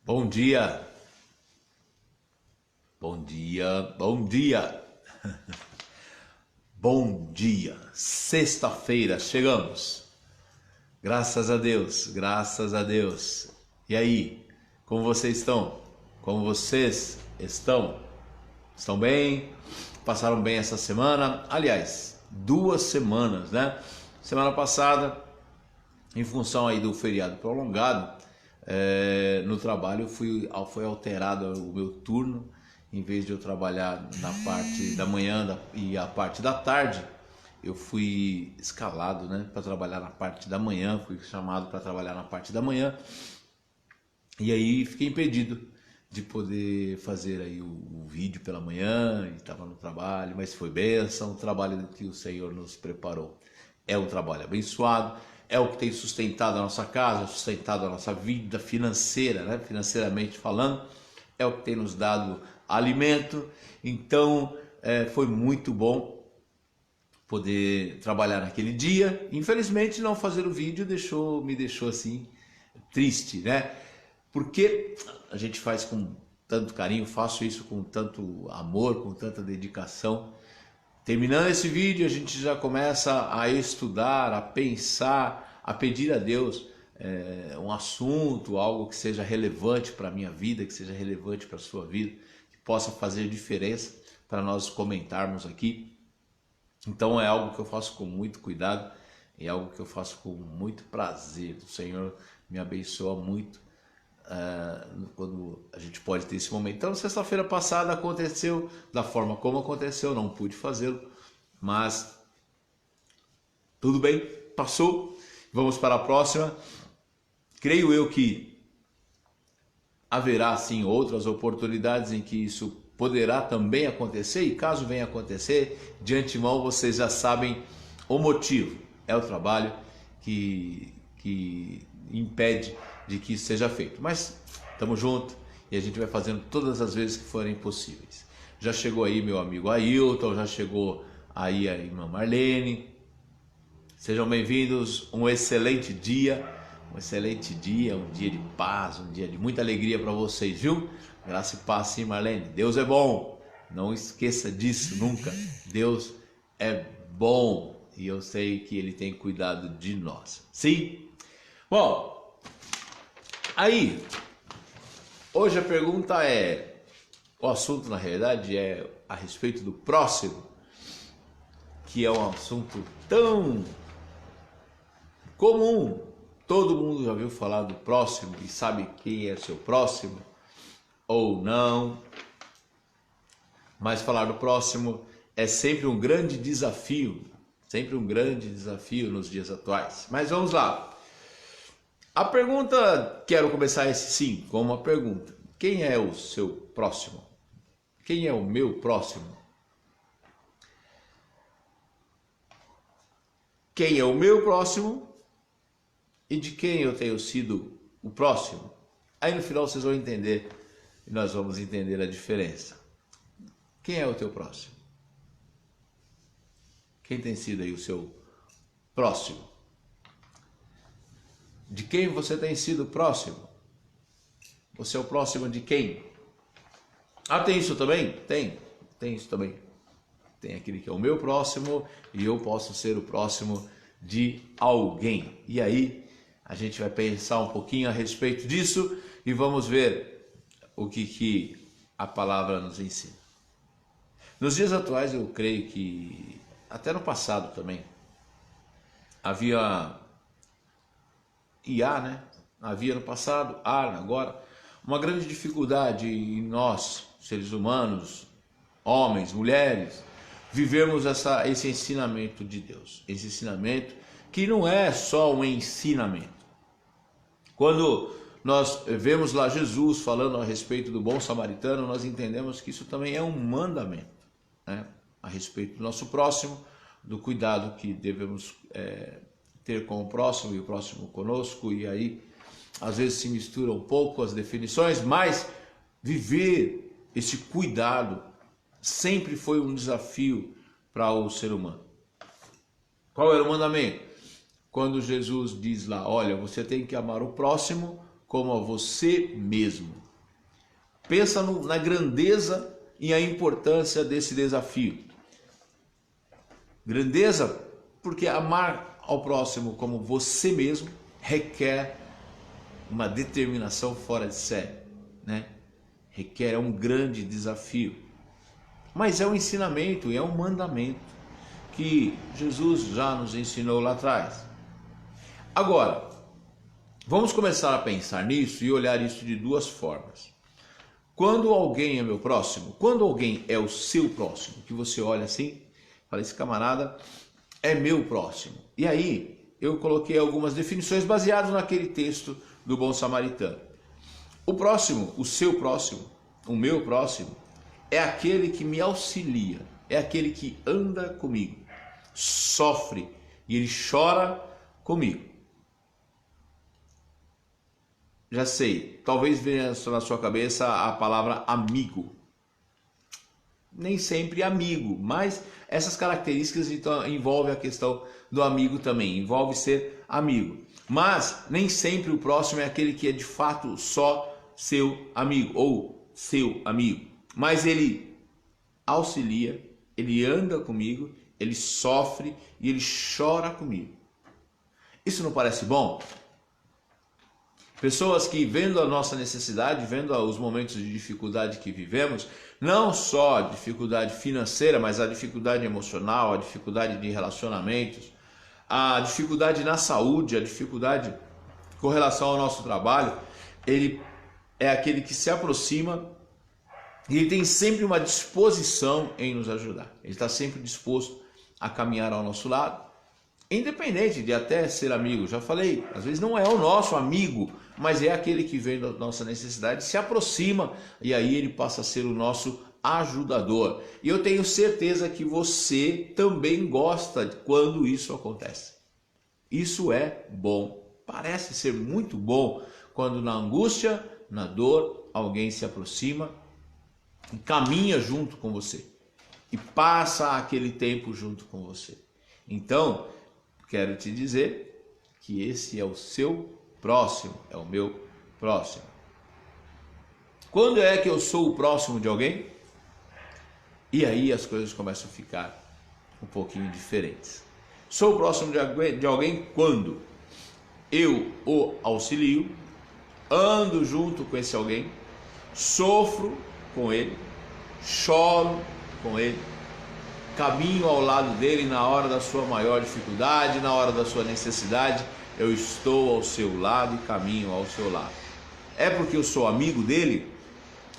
Bom dia, bom dia, bom dia, bom dia. Sexta-feira, chegamos. Graças a Deus, graças a Deus. E aí, como vocês estão? Como vocês estão? Estão bem? Passaram bem essa semana? Aliás, 2 semanas, né? Semana passada, em função aí do feriado prolongado, no trabalho foi alterado o meu turno. Em vez de eu trabalhar na parte da manhã e a parte da tarde, eu fui escalado, né, para trabalhar na parte da manhã, fui chamado para trabalhar na parte da manhã, e aí fiquei impedido de poder fazer aí o vídeo pela manhã, e estava no trabalho, mas foi bênção, o trabalho que o Senhor nos preparou. É um trabalho abençoado, é o que tem sustentado a nossa casa, sustentado a nossa vida financeira, né? Financeiramente falando, é o que tem nos dado alimento. Então foi muito bom poder trabalhar naquele dia. Infelizmente não fazer o vídeo me deixou assim triste, né? Porque a gente faz com tanto carinho, faço isso com tanto amor, com tanta dedicação. Terminando esse vídeo, a gente já começa a estudar, a pensar, a pedir a Deus um assunto, algo que seja relevante para a minha vida, que seja relevante para a sua vida, que possa fazer diferença para nós comentarmos aqui. Então é algo que eu faço com muito cuidado, é algo que eu faço com muito prazer. O Senhor me abençoa muito quando a gente pode ter esse momento. Então, sexta-feira passada aconteceu da forma como aconteceu, não pude fazê-lo, mas tudo bem, passou. Vamos para a próxima. Creio eu que haverá sim outras oportunidades em que isso poderá também acontecer, e caso venha acontecer, de antemão vocês já sabem o motivo. É o trabalho que impede de que isso seja feito, mas estamos juntos e a gente vai fazendo todas as vezes que forem possíveis. Já chegou aí meu amigo Ailton, já chegou aí a irmã Marlene. Sejam bem-vindos, um excelente dia, um dia de paz, um dia de muita alegria para vocês, viu? Graça e paz, sim, Marlene. Deus é bom, não esqueça disso nunca. Deus é bom e eu sei que Ele tem cuidado de nós, sim? Bom, aí, hoje a pergunta o assunto na realidade é a respeito do próximo, que é um assunto tão comum. Todo mundo já ouviu falar do próximo e sabe quem é seu próximo ou não, mas falar do próximo é sempre um grande desafio nos dias atuais. Mas vamos lá. A pergunta, quero começar sim com uma pergunta. Quem é o seu próximo? Quem é o meu próximo? Quem é o meu próximo e de quem eu tenho sido o próximo? Aí no final vocês vão entender e nós vamos entender a diferença. Quem é o teu próximo? Quem tem sido aí o seu próximo? De quem você tem sido próximo? Você é o próximo de quem? Ah, tem isso também? Tem isso também. Tem aquele que é o meu próximo e eu posso ser o próximo de alguém. E aí a gente vai pensar um pouquinho a respeito disso e vamos ver o que a palavra nos ensina. Nos dias atuais eu creio que, até no passado também, havia no passado, agora, uma grande dificuldade em nós, seres humanos, homens, mulheres, vivermos esse ensinamento de Deus. Esse ensinamento que não é só um ensinamento. Quando nós vemos lá Jesus falando a respeito do bom samaritano, nós entendemos que isso também é um mandamento, né? A respeito do nosso próximo, do cuidado que devemos ter com o próximo e o próximo conosco. E aí às vezes se mistura um pouco as definições, mas viver esse cuidado sempre foi um desafio para o ser humano. Qual era o mandamento? Quando Jesus diz lá, olha, você tem que amar o próximo como a você mesmo. Pensa na grandeza e a importância desse desafio. Grandeza porque amar ao próximo como você mesmo requer uma determinação fora de série, né? Requer um grande desafio. Mas é um ensinamento e é um mandamento que Jesus já nos ensinou lá atrás. Agora, vamos começar a pensar nisso e olhar isso de duas formas. Quando alguém é meu próximo, quando alguém é o seu próximo, que você olha assim, fala, esse camarada é meu próximo. E aí, eu coloquei algumas definições baseadas naquele texto do Bom Samaritano. O próximo, o seu próximo, o meu próximo, é aquele que me auxilia, é aquele que anda comigo, sofre e ele chora comigo. Já sei, talvez venha na sua cabeça a palavra amigo. Nem sempre amigo, mas essas características então envolvem a questão do amigo também, envolve ser amigo. Mas nem sempre o próximo é aquele que é de fato só seu amigo ou seu amigo. Mas ele auxilia, ele anda comigo, ele sofre e ele chora comigo. Isso não parece bom? Pessoas que, vendo a nossa necessidade, vendo os momentos de dificuldade que vivemos, não só a dificuldade financeira, mas a dificuldade emocional, a dificuldade de relacionamentos, a dificuldade na saúde, a dificuldade com relação ao nosso trabalho, ele é aquele que se aproxima e ele tem sempre uma disposição em nos ajudar. Ele está sempre disposto a caminhar ao nosso lado, independente de até ser amigo. Já falei, às vezes não é o nosso amigo, mas é aquele que vem da nossa necessidade, se aproxima e aí ele passa a ser o nosso ajudador. E eu tenho certeza que você também gosta quando isso acontece. Isso é bom. Parece ser muito bom quando na angústia, na dor, alguém se aproxima e caminha junto com você e passa aquele tempo junto com você. Então, quero te dizer que esse é o seu próximo, é o meu próximo. Quando é que eu sou o próximo de alguém? E aí as coisas começam a ficar um pouquinho diferentes. Sou o próximo de alguém quando eu o auxilio, ando junto com esse alguém, sofro com ele, choro com ele, caminho ao lado dele na hora da sua maior dificuldade, na hora da sua necessidade, eu estou ao seu lado e caminho ao seu lado. É porque eu sou amigo dele?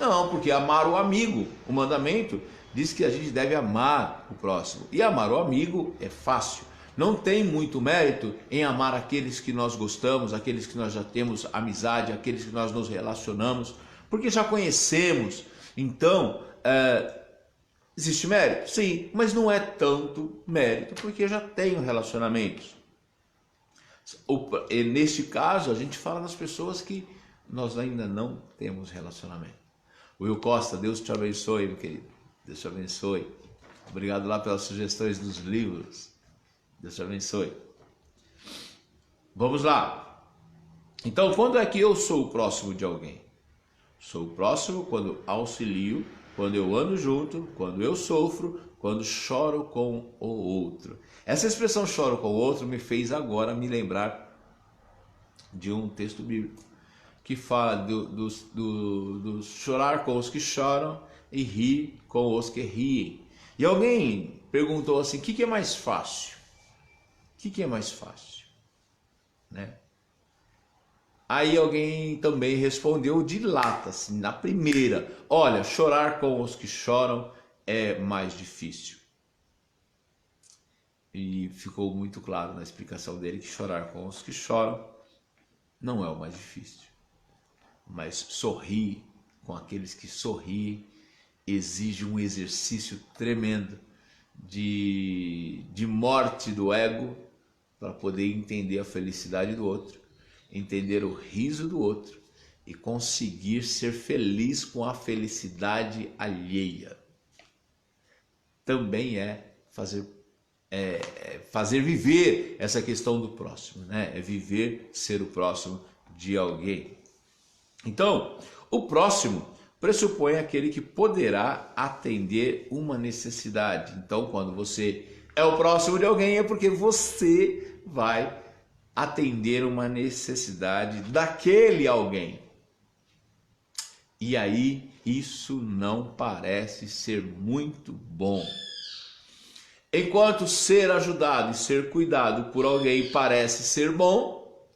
Não, porque amar o amigo, o mandamento diz que a gente deve amar o próximo. E amar o amigo é fácil. Não tem muito mérito em amar aqueles que nós gostamos, aqueles que nós já temos amizade, aqueles que nós nos relacionamos, porque já conhecemos. Então, existe mérito? Sim, mas não é tanto mérito, porque eu já tenho relacionamentos. E neste caso, a gente fala das pessoas que nós ainda não temos relacionamento. Will Costa, Deus te abençoe, meu querido. Deus te abençoe. Obrigado lá pelas sugestões dos livros. Deus te abençoe. Vamos lá. Então, quando é que eu sou o próximo de alguém? Sou o próximo quando auxilio, quando eu ando junto, quando eu sofro, quando choro com o outro. Essa expressão choro com o outro me fez agora me lembrar de um texto bíblico que fala do chorar com os que choram e rir com os que riem. E alguém perguntou assim, o que é mais fácil? O que é mais fácil? Né? Aí alguém também respondeu de lata, assim, na primeira. Olha, chorar com os que choram é mais difícil. E ficou muito claro na explicação dele que chorar com os que choram não é o mais difícil. Mas sorrir com aqueles que sorriem exige um exercício tremendo de morte do ego para poder entender a felicidade do outro, entender o riso do outro e conseguir ser feliz com a felicidade alheia. Também é fazer viver essa questão do próximo, né? É viver ser o próximo de alguém. Então, o próximo pressupõe aquele que poderá atender uma necessidade. Então, quando você é o próximo de alguém, é porque você vai atender uma necessidade daquele alguém. E aí, isso não parece ser muito bom. Enquanto ser ajudado e ser cuidado por alguém parece ser bom,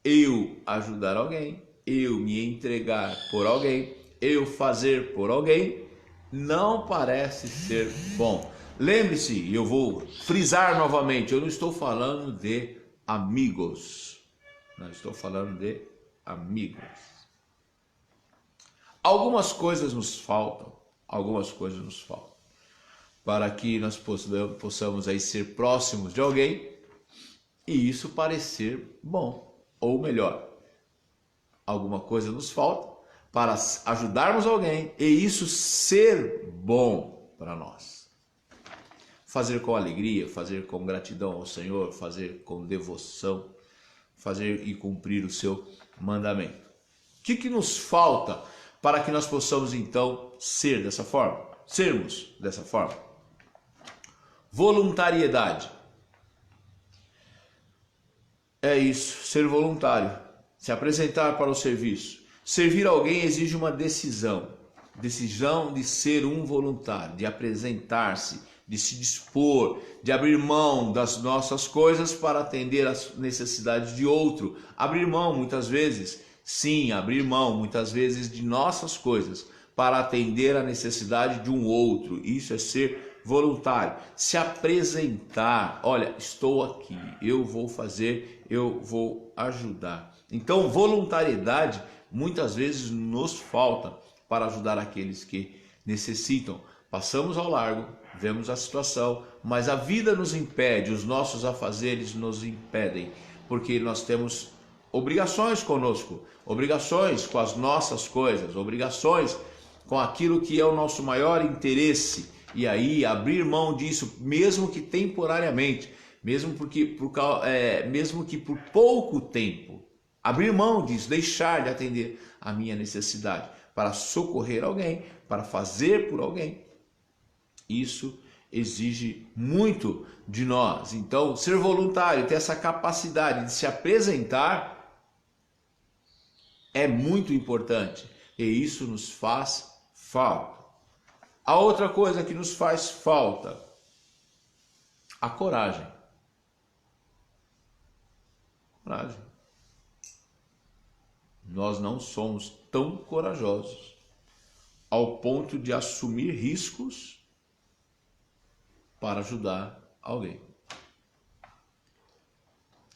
eu ajudar alguém, eu me entregar por alguém, eu fazer por alguém, não parece ser bom. Lembre-se, eu vou frisar novamente, eu não estou falando de amigos, não estou falando de amigos. Algumas coisas nos faltam, para que nós possamos aí ser próximos de alguém e isso parecer bom, ou melhor, alguma coisa nos falta para ajudarmos alguém e isso ser bom para nós. Fazer com alegria, fazer com gratidão ao Senhor, fazer com devoção, fazer e cumprir o seu mandamento. O que nos falta para que nós possamos então ser dessa forma? Sermos dessa forma. Voluntariedade. É isso, ser voluntário, se apresentar para o serviço. Servir alguém exige uma decisão de ser um voluntário, de apresentar-se, de se dispor, de abrir mão das nossas coisas para atender às necessidades de outro. Abrir mão muitas vezes, sim, abrir mão muitas vezes de nossas coisas para atender à necessidade de um outro. Isso é ser voluntário. Se apresentar, olha, estou aqui, eu vou fazer, eu vou ajudar. Então, voluntariedade muitas vezes nos falta para ajudar aqueles que necessitam. Passamos ao largo, vemos a situação, mas a vida nos impede, os nossos afazeres nos impedem, porque nós temos obrigações conosco, obrigações com as nossas coisas, obrigações com aquilo que é o nosso maior interesse. E aí abrir mão disso, mesmo que temporariamente, mesmo que por pouco tempo, abrir mão disso, deixar de atender a minha necessidade para socorrer alguém, para fazer por alguém, isso exige muito de nós. Então, ser voluntário, ter essa capacidade de se apresentar é muito importante e isso nos faz falta. A outra coisa que nos faz falta, a coragem. Coragem. Nós não somos tão corajosos ao ponto de assumir riscos para ajudar alguém.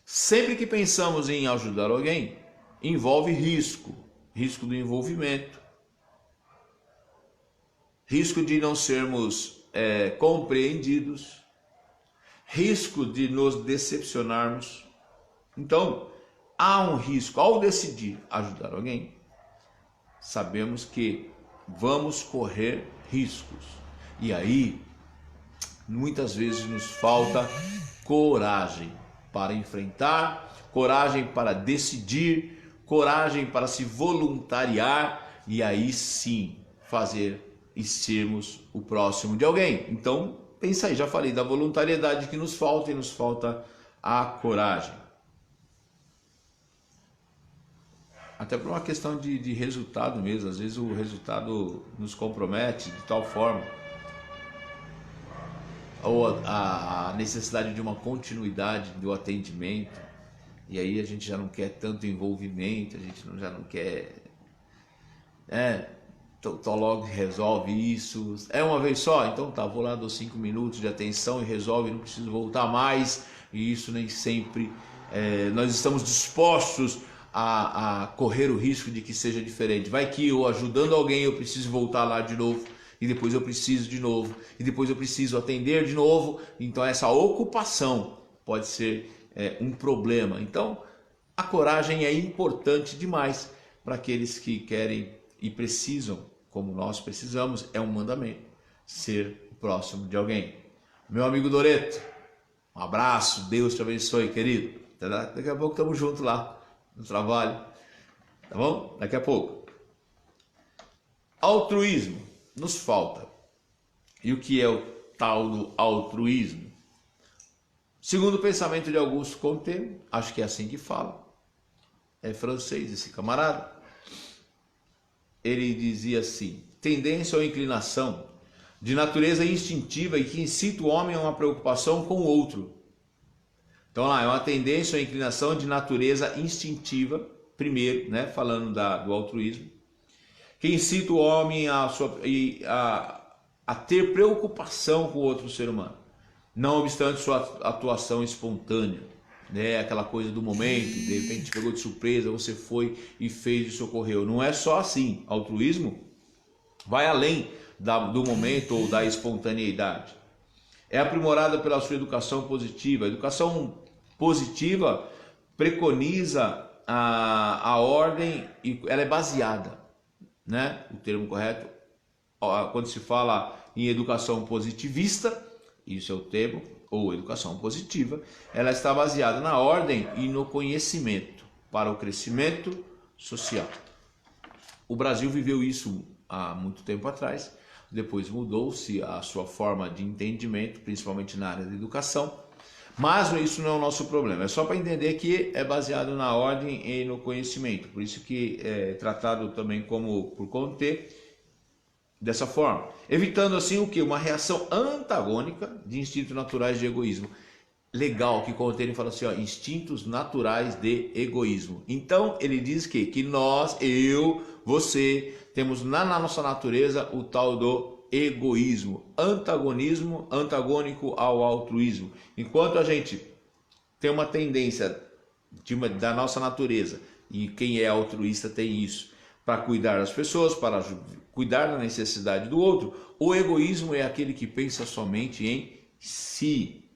Sempre que pensamos em ajudar alguém, envolve risco, risco do envolvimento, risco de não sermos compreendidos, risco de nos decepcionarmos. Então, há um risco. Ao decidir ajudar alguém, sabemos que vamos correr riscos. E aí, muitas vezes nos falta coragem para enfrentar, coragem para decidir, coragem para se voluntariar e aí sim fazer e sermos o próximo de alguém. Então, pensa aí, já falei da voluntariedade que nos falta e nos falta a coragem. Até por uma questão de resultado mesmo, às vezes o resultado nos compromete de tal forma, ou a necessidade de uma continuidade do atendimento, e aí a gente já não quer tanto envolvimento, a gente já não quer... Então logo resolve isso. É uma vez só? Então tá, vou lá, dou 5 minutos de atenção e resolve, não preciso voltar mais. E isso nem sempre nós estamos dispostos a correr o risco de que seja diferente. Vai que eu ajudando alguém eu preciso voltar lá de novo, e depois eu preciso de novo, e depois eu preciso atender de novo. Então essa ocupação pode ser um problema. Então a coragem é importante demais para aqueles que querem e precisam, como nós precisamos, é um mandamento, ser próximo de alguém. Meu amigo Doreto, um abraço, Deus te abençoe, querido. Daqui a pouco estamos juntos lá no trabalho. tá bom? Daqui a pouco. Altruísmo nos falta. E o que é o tal do altruísmo? Segundo o pensamento de Auguste Comte, acho que é assim que fala, é francês esse camarada, ele dizia assim: tendência ou inclinação de natureza instintiva e que incita o homem a uma preocupação com o outro. Então lá, é uma tendência ou inclinação de natureza instintiva, primeiro, né, falando do altruísmo, que incita o homem a ter preocupação com o outro ser humano, não obstante sua atuação espontânea, né? Aquela coisa do momento, de repente pegou de surpresa, você foi e fez e socorreu. Não é só assim. Altruísmo vai além do momento ou da espontaneidade. É aprimorada pela sua educação positiva. A educação positiva preconiza a ordem e ela é baseada, né? O termo correto, quando se fala em educação positivista, isso é o termo, ou educação positiva, ela está baseada na ordem e no conhecimento para o crescimento social. O Brasil viveu isso há muito tempo atrás, depois mudou-se a sua forma de entendimento, principalmente na área da educação, mas isso não é o nosso problema, é só para entender que é baseado na ordem e no conhecimento, por isso que é tratado também como por Comte, dessa forma, evitando assim o que? Uma reação antagônica de instintos naturais de egoísmo. Legal que Comte ele fala assim, ó, instintos naturais de egoísmo. Então ele diz que nós, eu, você, temos na nossa natureza o tal do egoísmo, antagonismo, antagônico ao altruísmo. Enquanto a gente tem uma tendência da nossa natureza, e quem é altruísta tem isso, para cuidar das pessoas, para cuidar da necessidade do outro, o egoísmo é aquele que pensa somente em si.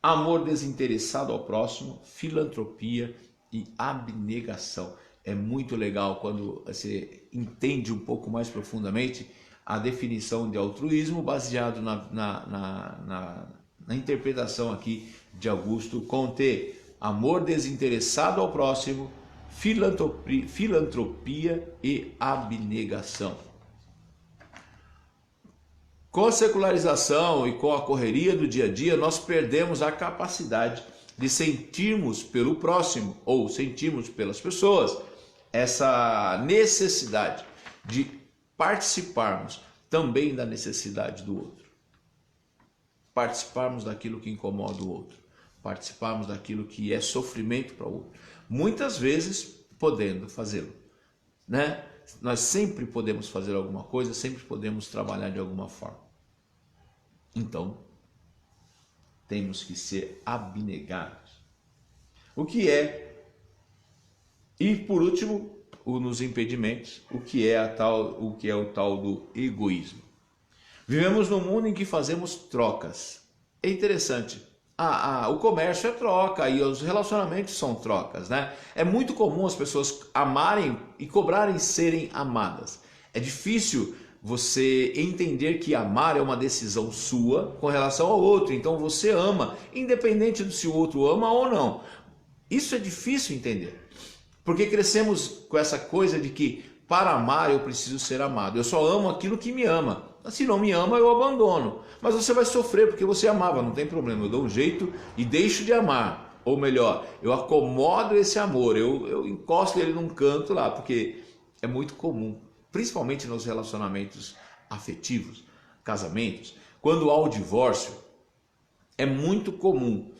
Amor desinteressado ao próximo, filantropia e abnegação. É muito legal quando você entende um pouco mais profundamente a definição de altruísmo baseado na interpretação aqui de Auguste Comte. Amor desinteressado ao próximo, filantropia e abnegação. Com a secularização e com a correria do dia a dia, nós perdemos a capacidade de sentirmos pelo próximo ou sentirmos pelas pessoas essa necessidade de participarmos também da necessidade do outro, participarmos daquilo que incomoda o outro, participarmos daquilo que é sofrimento para o outro, muitas vezes podendo fazê-lo, né? Nós sempre podemos fazer alguma coisa, sempre podemos trabalhar de alguma forma. Então, temos que ser abnegados. O que é? E por último, nos impedimentos, o que é o tal do egoísmo. Vivemos num mundo em que fazemos trocas. É interessante. O comércio é troca e os relacionamentos são trocas, né? É muito comum as pessoas amarem e cobrarem serem amadas. É difícil você entender que amar é uma decisão sua com relação ao outro. Então você ama, independente de se o outro ama ou não. Isso é difícil entender. Porque crescemos com essa coisa de que para amar eu preciso ser amado. Eu só amo aquilo que me ama. Se não me ama, eu abandono. Mas você vai sofrer porque você amava, não tem problema. Eu dou um jeito e deixo de amar. Ou melhor, eu acomodo esse amor, eu encosto ele num canto lá, porque é muito comum, principalmente nos relacionamentos afetivos, casamentos, quando há o divórcio, é muito comum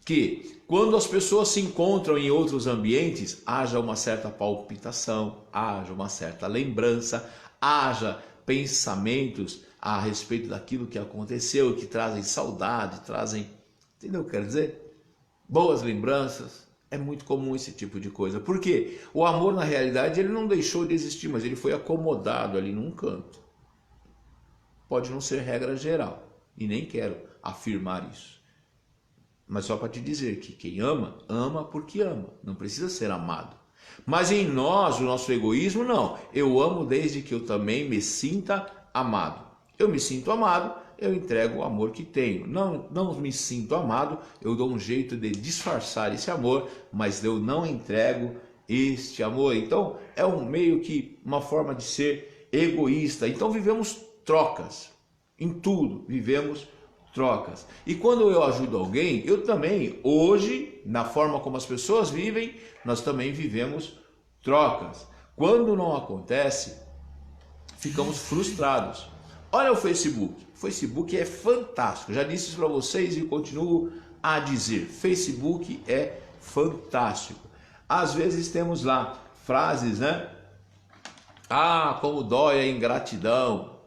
que quando as pessoas se encontram em outros ambientes, haja uma certa palpitação, haja uma certa lembrança, haja pensamentos a respeito daquilo que aconteceu, que trazem saudade, trazem, entendeu o que eu quero dizer? Boas lembranças, é muito comum esse tipo de coisa. Por quê? O amor, na realidade, ele não deixou de existir, mas ele foi acomodado ali num canto. Pode não ser regra geral, e nem quero afirmar isso. Mas só para te dizer que quem ama, ama porque ama, não precisa ser amado. Mas em nós, o nosso egoísmo, não. Eu amo desde que eu também me sinta amado. Eu me sinto amado, eu entrego o amor que tenho. Não me sinto amado, eu dou um jeito de disfarçar esse amor, mas eu não entrego este amor. Então é um meio que uma forma de ser egoísta. Então vivemos trocas, em tudo vivemos trocas. E quando eu ajudo alguém, eu também, hoje, na forma como as pessoas vivem, nós também vivemos trocas. Quando não acontece, ficamos frustrados. Olha o Facebook. O Facebook é fantástico. Já disse isso para vocês e continuo a dizer. Facebook é fantástico. Às vezes temos lá frases, né? Ah, como dói a ingratidão,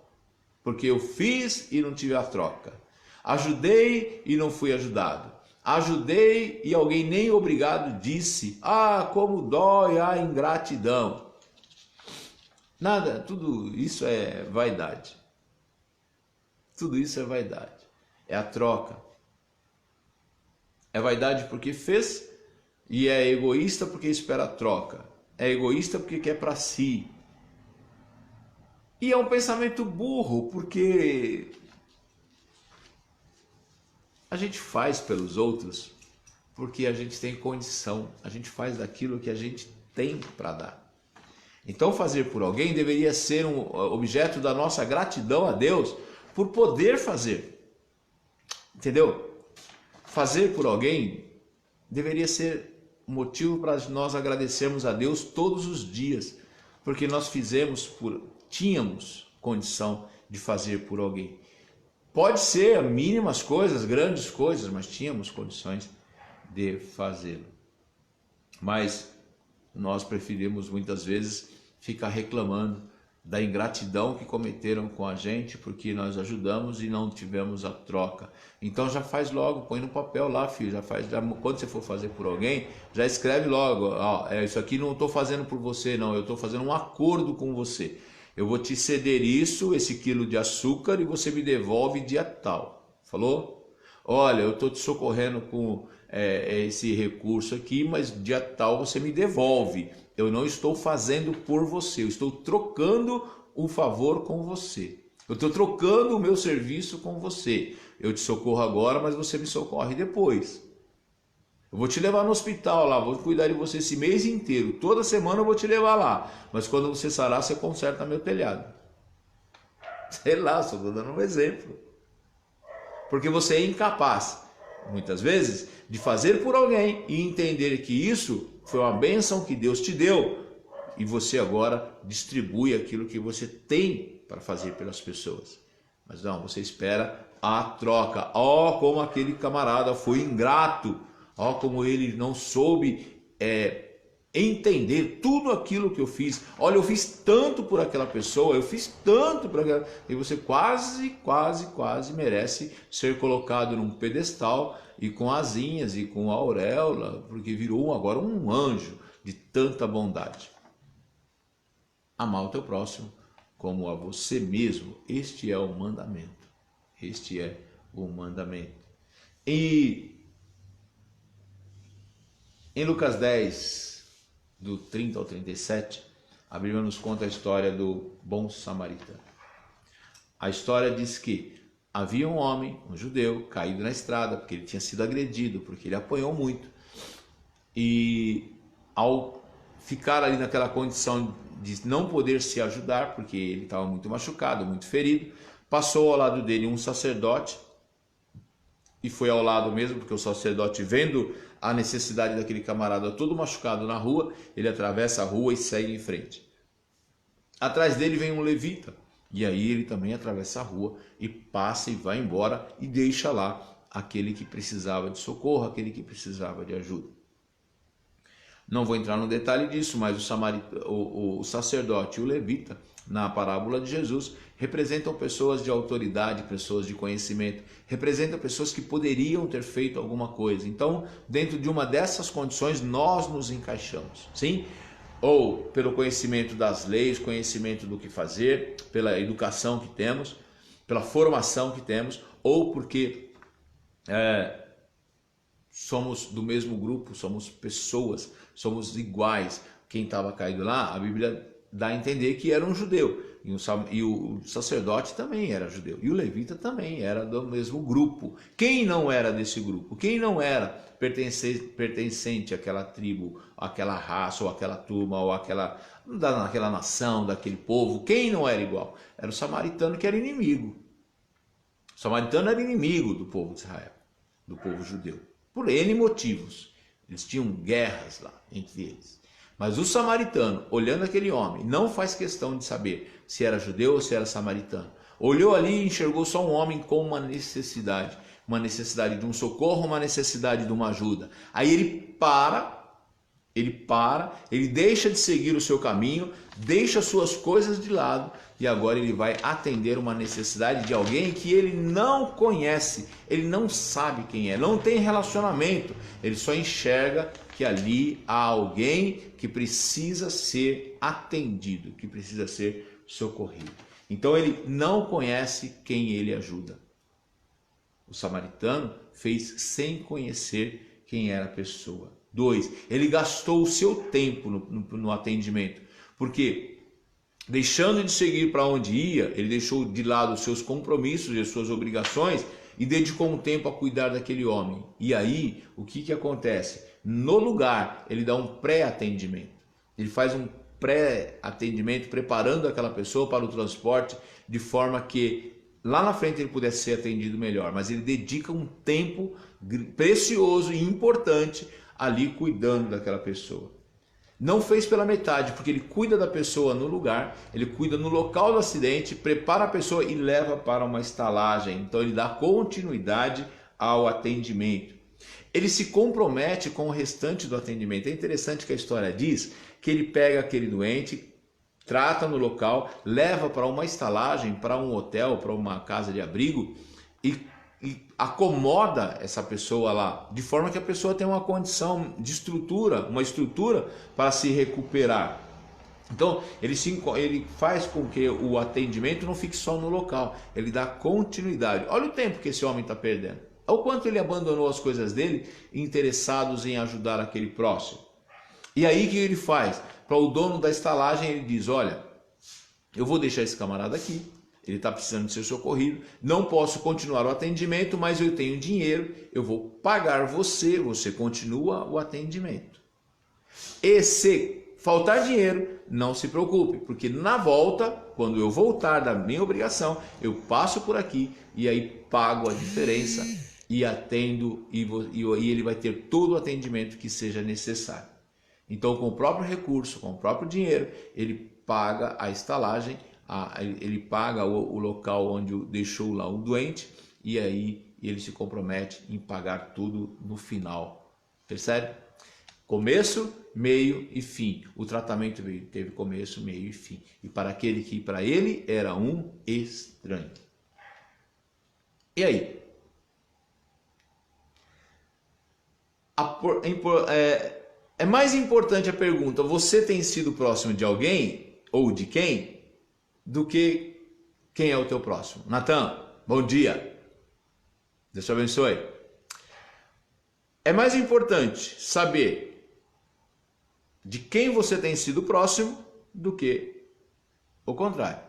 porque eu fiz e não tive a troca. Ajudei e não fui ajudado. Ajudei e alguém nem obrigado disse. Ah, como dói a ingratidão. Nada, tudo isso é vaidade. Tudo isso é vaidade. É a troca. É vaidade porque fez e é egoísta porque espera a troca. É egoísta porque quer para si. E é um pensamento burro porque a gente faz pelos outros porque a gente tem condição. A gente faz daquilo que a gente tem para dar. Então fazer por alguém deveria ser um objeto da nossa gratidão a Deus por poder fazer. Entendeu? Fazer por alguém deveria ser um motivo para nós agradecermos a Deus todos os dias, porque nós tínhamos condição de fazer por alguém. Pode ser mínimas coisas, grandes coisas, mas tínhamos condições de fazê-lo. Mas nós preferimos muitas vezes ficar reclamando da ingratidão que cometeram com a gente, porque nós ajudamos e não tivemos a troca. Então já faz logo, põe no papel lá, filho, quando você for fazer por alguém, já escreve logo, ó, isso aqui não estou fazendo por você não, eu estou fazendo um acordo com você. Eu vou te ceder isso, esse quilo de açúcar, e você me devolve dia tal. Falou? Olha, eu estou te socorrendo com esse recurso aqui, mas dia tal você me devolve. Eu não estou fazendo por você, eu estou trocando um favor com você. Eu estou trocando o meu serviço com você. Eu te socorro agora, mas você me socorre depois. Eu vou te levar no hospital lá, vou cuidar de você esse mês inteiro. Toda semana eu vou te levar lá. Mas quando você sarar, você conserta meu telhado. Sei lá, só estou dando um exemplo. Porque você é incapaz, muitas vezes, de fazer por alguém e entender que isso foi uma bênção que Deus te deu e você agora distribui aquilo que você tem para fazer pelas pessoas. Mas não, você espera a troca. Ó, como aquele camarada foi ingrato. Ó, como ele não soube entender tudo aquilo que eu fiz. Olha, eu fiz tanto por aquela pessoa, eu fiz tanto por aquela... E você quase merece ser colocado num pedestal e com asinhas e com auréola, porque virou agora um anjo de tanta bondade. Amar o teu próximo como a você mesmo. Este é o mandamento. Este é o mandamento. E em Lucas 10, do 30 ao 37, a Bíblia nos conta a história do bom samaritano. A história diz que havia um homem, um judeu, caído na estrada, porque ele tinha sido agredido, porque ele apanhou muito. E ao ficar ali naquela condição de não poder se ajudar, porque ele estava muito machucado, muito ferido, passou ao lado dele um sacerdote, e foi ao lado mesmo, porque o sacerdote, vendo a necessidade daquele camarada todo machucado na rua, ele atravessa a rua e segue em frente. Atrás dele vem um levita, e aí ele também atravessa a rua e passa e vai embora e deixa lá aquele que precisava de socorro, aquele que precisava de ajuda. Não vou entrar no detalhe disso, mas o sacerdote e o levita, na parábola de Jesus, representam pessoas de autoridade, pessoas de conhecimento, representam pessoas que poderiam ter feito alguma coisa. Então, dentro de uma dessas condições, nós nos encaixamos, sim? Ou pelo conhecimento das leis, conhecimento do que fazer, pela educação que temos, pela formação que temos, ou porque somos do mesmo grupo, somos pessoas, somos iguais. Quem estava caído lá, a Bíblia dá a entender que era um judeu. E o sacerdote também era judeu. E o levita também era do mesmo grupo. Quem não era desse grupo? Quem não era pertencente àquela tribo, àquela raça, ou àquela turma, ou àquela nação, daquele povo? Quem não era igual? Era o samaritano, que era inimigo. O samaritano era inimigo do povo de Israel, do povo judeu, por N motivos. Eles tinham guerras lá entre eles. Mas o samaritano, olhando aquele homem, não faz questão de saber se era judeu ou se era samaritano. Olhou ali e enxergou só um homem com uma necessidade de um socorro, uma necessidade de uma ajuda. Aí ele deixa de seguir o seu caminho, deixa suas coisas de lado e agora ele vai atender uma necessidade de alguém que ele não conhece, ele não sabe quem é, não tem relacionamento, ele só enxerga que ali há alguém que precisa ser atendido, que precisa ser socorrido. Então ele não conhece quem ele ajuda. O samaritano fez sem conhecer quem era a pessoa. 2, ele gastou o seu tempo no atendimento, porque deixando de seguir para onde ia, ele deixou de lado os seus compromissos e as suas obrigações e dedicou um tempo a cuidar daquele homem. E aí, o que acontece? No lugar, ele dá um pré-atendimento. Ele faz um pré-atendimento, preparando aquela pessoa para o transporte, de forma que lá na frente ele pudesse ser atendido melhor. Mas ele dedica um tempo precioso e importante ali cuidando daquela pessoa. Não fez pela metade, porque ele cuida da pessoa no lugar, ele cuida no local do acidente, prepara a pessoa e leva para uma estalagem. Então ele dá continuidade ao atendimento. Ele se compromete com o restante do atendimento. É interessante que a história diz que ele pega aquele doente, trata no local, leva para uma estalagem, para um hotel, para uma casa de abrigo e acomoda essa pessoa lá, de forma que a pessoa tenha uma condição de estrutura, uma estrutura para se recuperar. Então ele faz com que o atendimento não fique só no local, ele dá continuidade. Olha o tempo que esse homem está perdendo, olha o quanto ele abandonou as coisas dele, interessados em ajudar aquele próximo. E aí o que ele faz? Para o dono da estalagem ele diz: olha, eu vou deixar esse camarada aqui, ele está precisando de ser socorrido, não posso continuar o atendimento, mas eu tenho dinheiro, eu vou pagar você, você continua o atendimento. E se faltar dinheiro, não se preocupe, porque na volta, quando eu voltar da minha obrigação, eu passo por aqui e aí pago a diferença e atendo, e ele vai ter todo o atendimento que seja necessário. Então, com o próprio recurso, com o próprio dinheiro, ele paga a estalagem, ele paga o local onde deixou lá o doente, e aí ele se compromete em pagar tudo no final. Percebe? Começo, meio e fim. O tratamento teve começo, meio e fim. E para aquele que para ele era um estranho. E aí? É mais importante a pergunta: você tem sido próximo de alguém ou de quem? Do que quem é o teu próximo. Natan, bom dia. Deus te abençoe. É mais importante saber de quem você tem sido próximo do que o contrário.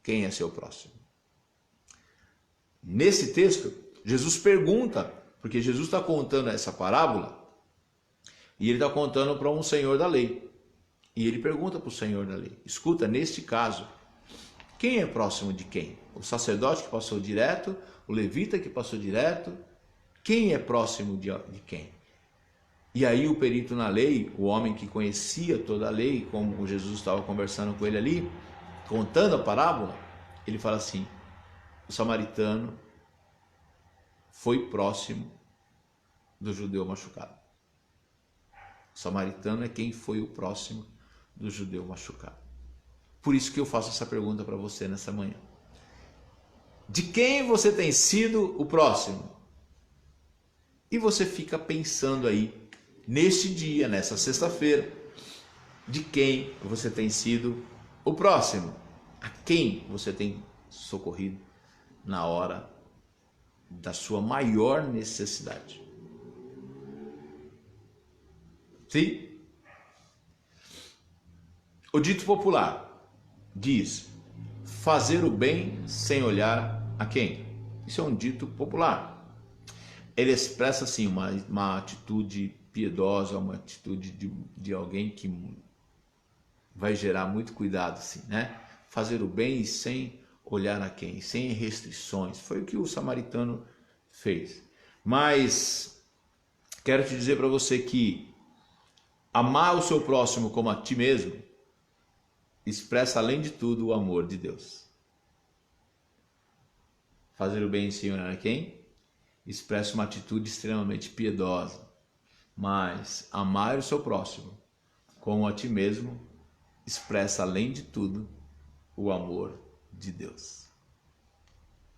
Quem é seu próximo? Nesse texto, Jesus pergunta, porque Jesus está contando essa parábola e ele está contando para um senhor da lei. E ele pergunta para o senhor da lei: escuta, neste caso, quem é próximo de quem? O sacerdote que passou direto? O levita que passou direto? Quem é próximo de quem? E aí o perito na lei, o homem que conhecia toda a lei, como Jesus estava conversando com ele ali, contando a parábola, ele fala assim: o samaritano foi próximo do judeu machucado. O samaritano é quem foi o próximo do judeu machucado. Por isso que eu faço essa pergunta para você nessa manhã. De quem você tem sido o próximo? E você fica pensando aí, neste dia, nessa sexta-feira, de quem você tem sido o próximo? A quem você tem socorrido na hora da sua maior necessidade? Sim? O dito popular diz: fazer o bem sem olhar a quem. Isso é um dito popular. Ele expressa assim uma atitude piedosa, uma atitude de alguém que vai gerar muito cuidado, assim, né? Fazer o bem sem olhar a quem, sem restrições. Foi o que o samaritano fez. Mas quero te dizer para você que amar o seu próximo como a ti mesmo expressa, além de tudo, o amor de Deus. Fazer o bem sem olhar a quem expressa uma atitude extremamente piedosa. Mas amar o seu próximo como a ti mesmo expressa, além de tudo, o amor de Deus.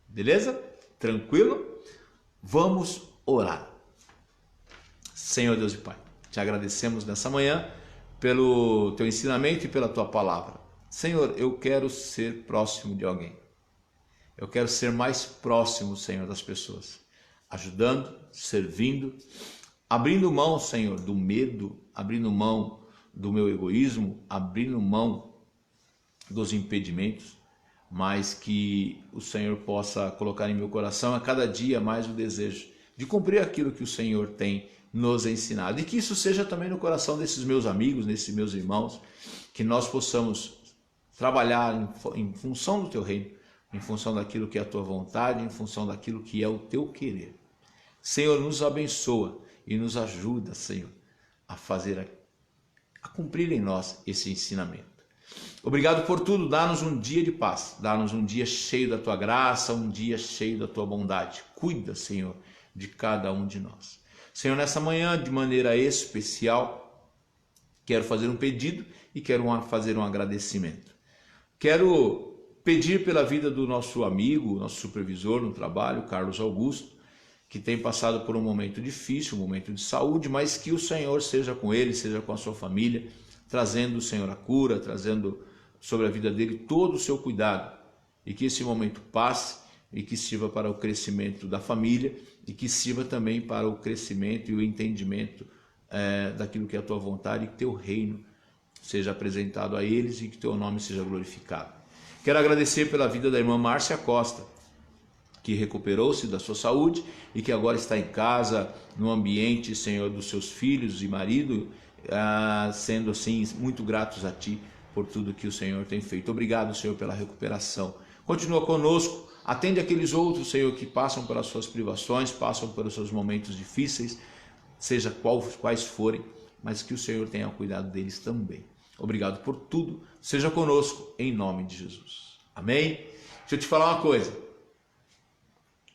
Beleza? Tranquilo? Vamos orar. Senhor Deus e Pai, te agradecemos nessa manhã pelo teu ensinamento e pela tua palavra. Senhor, eu quero ser próximo de alguém. Eu quero ser mais próximo, Senhor, das pessoas. Ajudando, servindo, abrindo mão, Senhor, do medo, abrindo mão do meu egoísmo, abrindo mão dos impedimentos, mas que o Senhor possa colocar em meu coração a cada dia mais o desejo de cumprir aquilo que o Senhor tem nos ensinado. E que isso seja também no coração desses meus amigos, desses meus irmãos, que nós possamos trabalhar em função do teu reino, em função daquilo que é a tua vontade, em função daquilo que é o teu querer. Senhor, nos abençoa e nos ajuda, Senhor, a cumprir em nós esse ensinamento. Obrigado por tudo, dá-nos um dia de paz, dá-nos um dia cheio da tua graça, um dia cheio da tua bondade. Cuida, Senhor, de cada um de nós. Senhor, nessa manhã, de maneira especial, quero fazer um pedido e quero fazer um agradecimento. Quero pedir pela vida do nosso amigo, nosso supervisor no trabalho, Carlos Augusto, que tem passado por um momento difícil, um momento de saúde, mas que o Senhor seja com ele, seja com a sua família, trazendo, Senhor, a cura, trazendo sobre a vida dele todo o seu cuidado, e que esse momento passe e que sirva para o crescimento da família e que sirva também para o crescimento e o entendimento daquilo que é a tua vontade, e que teu reino seja apresentado a eles e que teu nome seja glorificado. Quero agradecer pela vida da irmã Márcia Costa, que recuperou-se da sua saúde e que agora está em casa, no ambiente, Senhor, dos seus filhos e marido, sendo assim muito gratos a Ti por tudo que o Senhor tem feito. Obrigado, Senhor, pela recuperação. Continua conosco, atende aqueles outros, Senhor, que passam pelas suas privações, passam pelos seus momentos difíceis, seja quais forem, mas que o Senhor tenha cuidado deles também. Obrigado por tudo, seja conosco, em nome de Jesus. Amém? Deixa eu te falar uma coisa.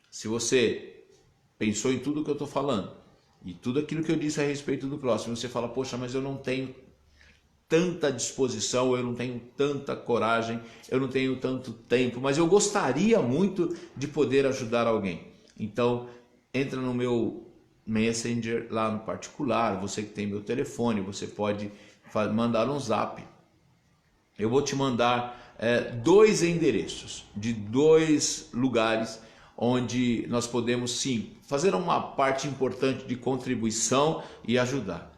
Se você pensou em tudo que eu estou falando e tudo aquilo que eu disse a respeito do próximo, você fala, poxa, mas eu não tenho tanta disposição, eu não tenho tanta coragem, eu não tenho tanto tempo, mas eu gostaria muito de poder ajudar alguém. Então, entra no meu Messenger lá no particular, você que tem meu telefone, você pode mandar um zap. Eu vou te mandar 2 endereços de 2 lugares onde nós podemos sim fazer uma parte importante de contribuição e ajudar.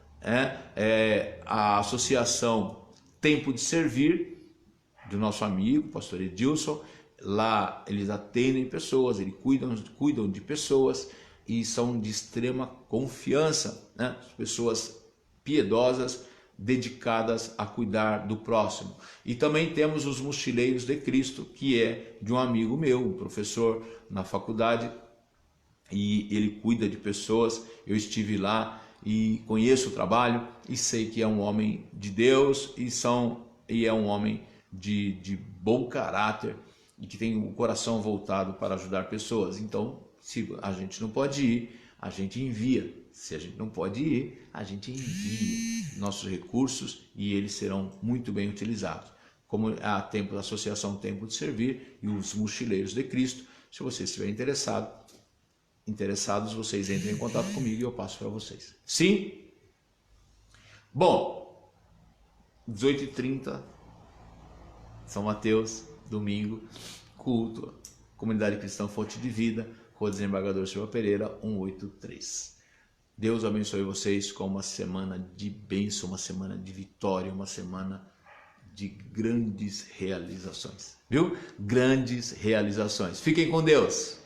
A associação Tempo de Servir, do nosso amigo, pastor Edilson. Lá eles atendem pessoas, eles cuidam de pessoas e são de extrema confiança, né? Pessoas piedosas, dedicadas a cuidar do próximo. E também temos os Mochileiros de Cristo, que é de um amigo meu, um professor na faculdade, e ele cuida de pessoas. Eu estive lá e conheço o trabalho e sei que é um homem de Deus e é um homem de bom caráter e que tem o coração voltado para ajudar pessoas. Então, se a gente não pode ir, a gente envia. Se a gente não pode ir, a gente envia nossos recursos e eles serão muito bem utilizados. Como a Associação Tempo de Servir e os Mochileiros de Cristo. Se você estiver interessados, vocês entrem em contato comigo e eu passo para vocês. Sim? Bom, 18h30, São Mateus, domingo, culto, Comunidade Cristã Fonte de Vida, Rua Desembargador Silva Pereira, 183. Deus abençoe vocês com uma semana de bênção, uma semana de vitória, uma semana de grandes realizações, viu? Grandes realizações. Fiquem com Deus.